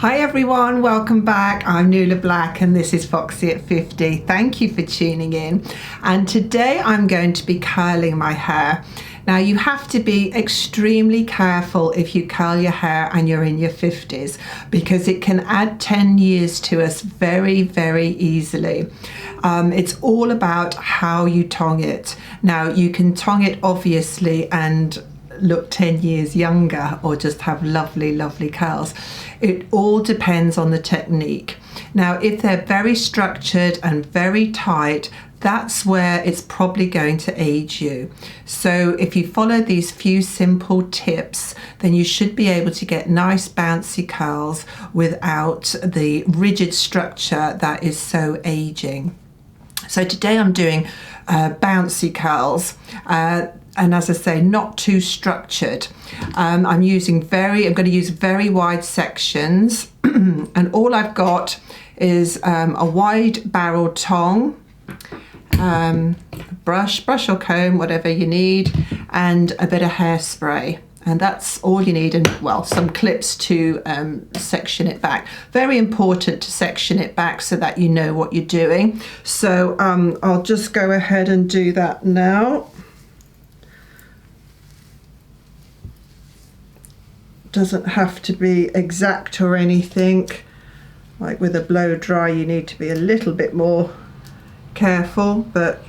Hi everyone, welcome back. I'm Nuala Black and this is Foxy at 50. Thank you for tuning in. And today I'm going to be curling my hair. Now you have to be extremely careful if you curl your hair and you're in your 50s because it can add 10 years to us very, very easily. It's all about how you tong it. Now you can tong it obviously and look 10 years younger or just have lovely, lovely curls. It all depends on the technique. Now, if they're very structured and very tight, that's where it's probably going to age you. So if you follow these few simple tips, then you should be able to get nice bouncy curls without the rigid structure that is so aging. So today I'm doing bouncy curls. And as I say, not too structured. I'm going to use very wide sections and all I've got is a wide barrel tong, brush or comb, whatever you need, and a bit of hairspray. And that's all you need, and well, some clips to section it back. Very important to section it back so that you know what you're doing. So I'll just go ahead and do that now. Doesn't have to be exact or anything. Like with a blow dry, you need to be a little bit more careful, but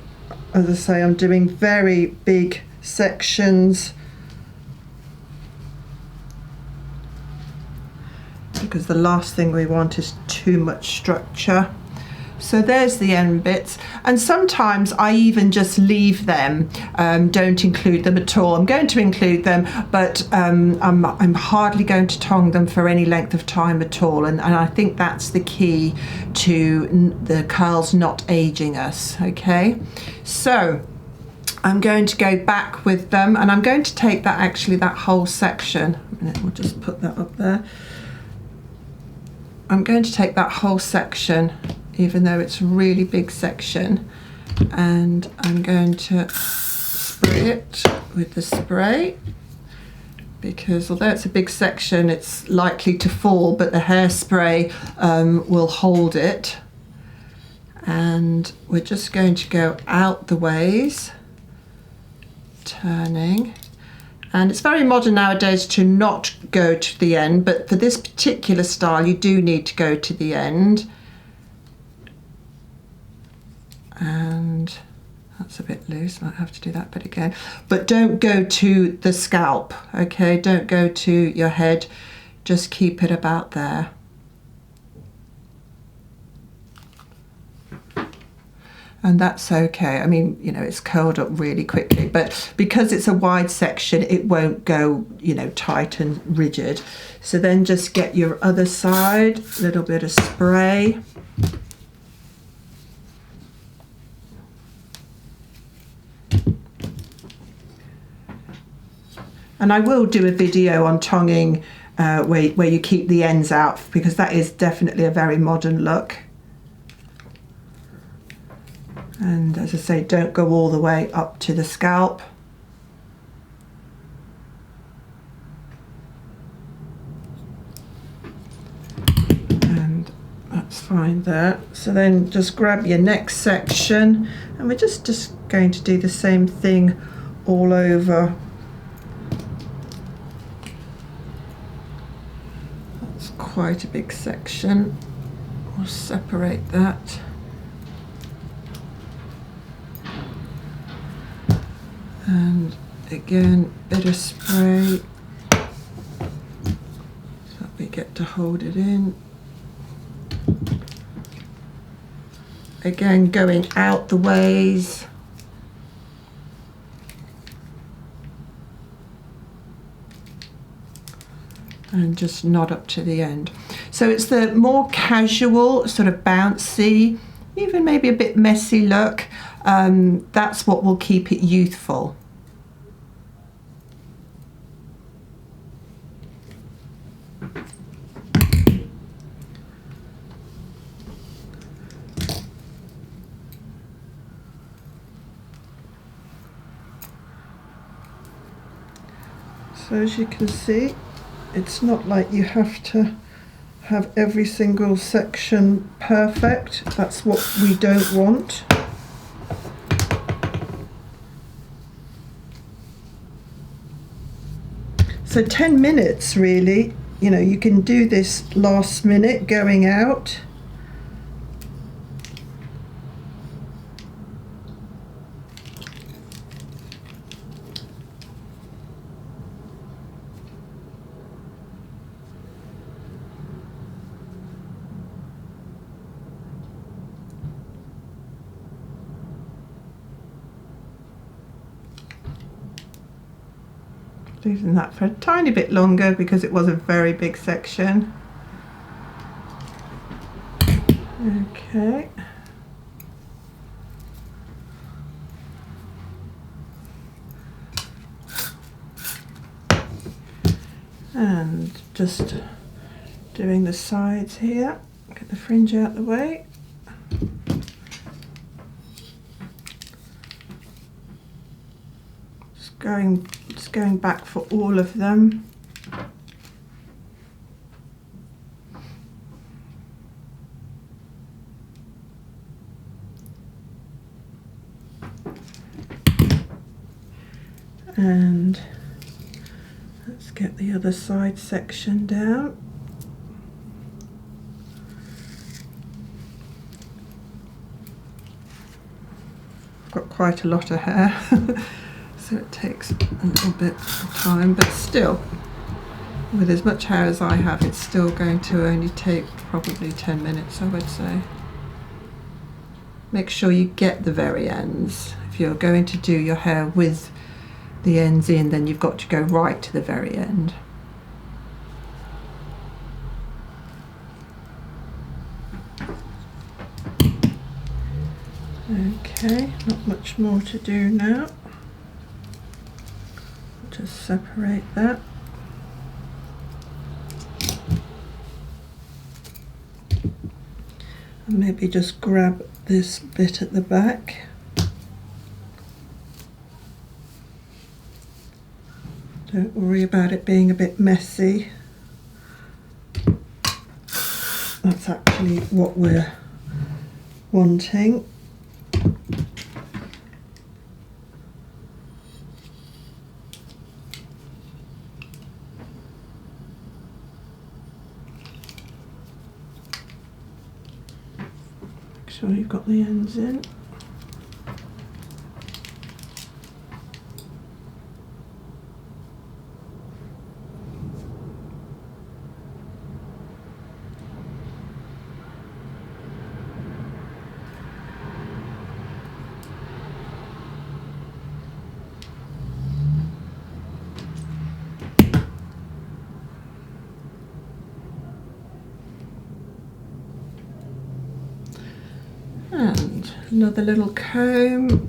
as I say, I'm doing very big sections because the last thing we want is too much structure. So there's the end bits, and sometimes I even just leave them, don't include them at all. I'm going to include them, but I'm hardly going to tong them for any length of time at all, and I think that's the key to the curls not aging us. Okay, so I'm going to go back with them, and I'm going to take that whole section. A minute, we'll just put that up there. I'm going to take that whole section, even though it's a really big section, and I'm going to spray it with the spray because although it's a big section, it's likely to fall, but the hairspray will hold it. And we're just going to go out the ways, turning. And it's very modern nowadays to not go to the end, but for this particular style you do need to go to the end. And that's a bit loose, might have to do that bit again, but don't go to the scalp, okay? Don't go to your head, just keep it about there. And that's okay. I mean, you know, it's curled up really quickly, but because it's a wide section, it won't go, you know, tight and rigid. So then just get your other side, a little bit of spray. And I will do a video on tonging where you keep the ends out, because that is definitely a very modern look. And as I say, don't go all the way up to the scalp. And that's fine there. So then just grab your next section, and we're just going to do the same thing all over. That's quite a big section. We'll separate that. And again, bit of spray so that we get to hold it in. Again, going out the ways. And just not up to the end. So it's the more casual, sort of bouncy, even maybe a bit messy look. That's what will keep it youthful. So as you can see, it's not like you have to have every single section perfect. That's what we don't want. So 10 minutes really, you know, you can do this last minute going out. Leaving that for a tiny bit longer because it was a very big section. Okay. And just doing the sides here, get the fringe out the way. Just going back for all of them. And let's get the other side section down. I've got quite a lot of hair. So it takes a little bit of time, but still, with as much hair as I have, it's still going to only take probably 10 minutes, I would say. Make sure you get the very ends. If you're going to do your hair with the ends in, then you've got to go right to the very end. Okay, not much more to do now. Just separate that. And maybe just grab this bit at the back. Don't worry about it being a bit messy. That's actually what we're wanting. Make sure you've got the ends in. And another little comb.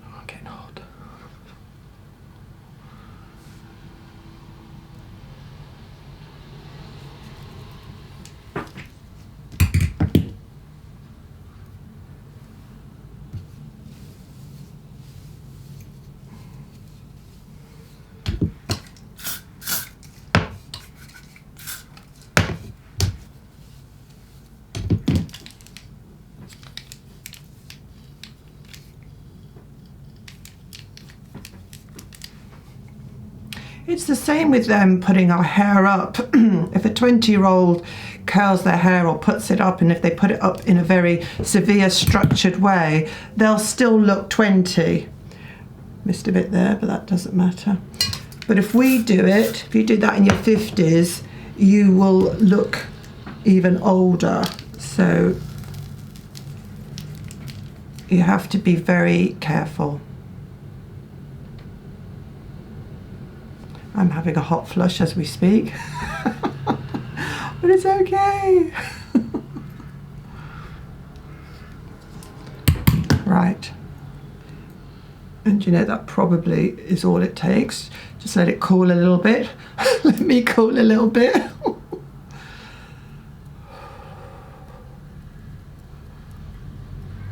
Oh, getting hot. It's the same with them putting our hair up. If a 20-year-old curls their hair or puts it up, and if they put it up in a very severe structured way, they'll still look 20. Missed a bit there, but that doesn't matter. But if we do it, if you do that in your 50s, you will look even older. So you have to be very careful. I'm having a hot flush as we speak, but it's okay. Right. And you know, that probably is all it takes. Just let it cool a little bit. Let me cool a little bit.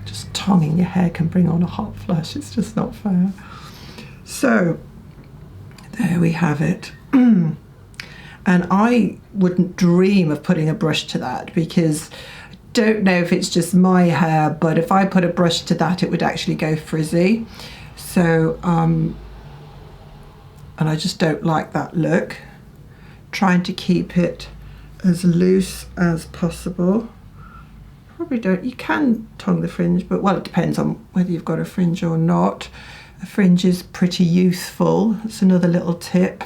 Just tonging your hair can bring on a hot flush. It's just not fair. So there we have it. And I wouldn't dream of putting a brush to that, because I don't know if it's just my hair, but if I put a brush to that, it would actually go frizzy. So, and I just don't like that look. Trying to keep it as loose as possible. Probably don't, you can tong the fringe, but well, it depends on whether you've got a fringe or not. A fringe is pretty youthful. It's another little tip.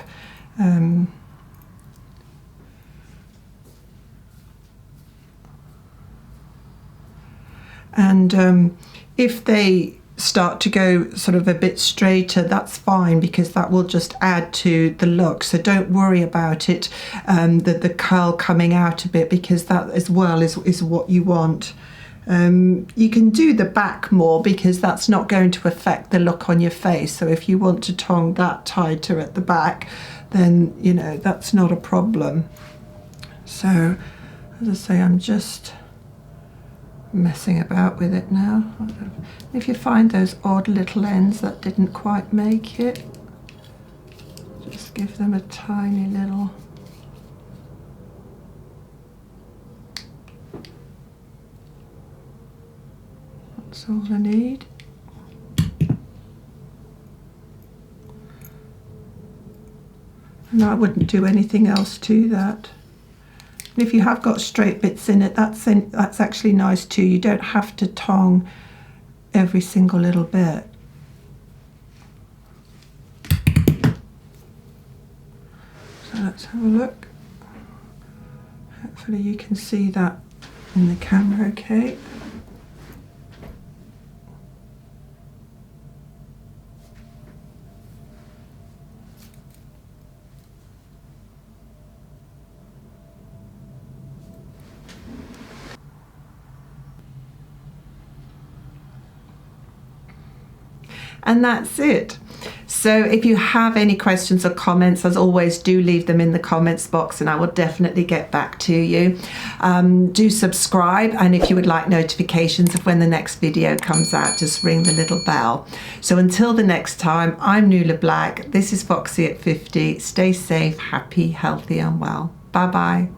And if they start to go sort of a bit straighter, that's fine, because that will just add to the look. So don't worry about it, the curl coming out a bit, because that as well is what you want. You can do the back more, because that's not going to affect the look on your face. So if you want to tong that tighter at the back, then you know that's not a problem. So as I say, I'm just messing about with it now. If you find those odd little ends that didn't quite make it, just give them a tiny little. That's all I need. And I wouldn't do anything else to that. And if you have got straight bits in it, that's actually nice too. You don't have to tong every single little bit. So let's have a look. Hopefully you can see that in the camera okay. And that's it. So if you have any questions or comments, as always, do leave them in the comments box and I will definitely get back to you. Do subscribe, and if you would like notifications of when the next video comes out, just ring the little bell. So until the next time, I'm Nuala Black. This is Foxy at 50. Stay safe, happy, healthy and well. Bye bye.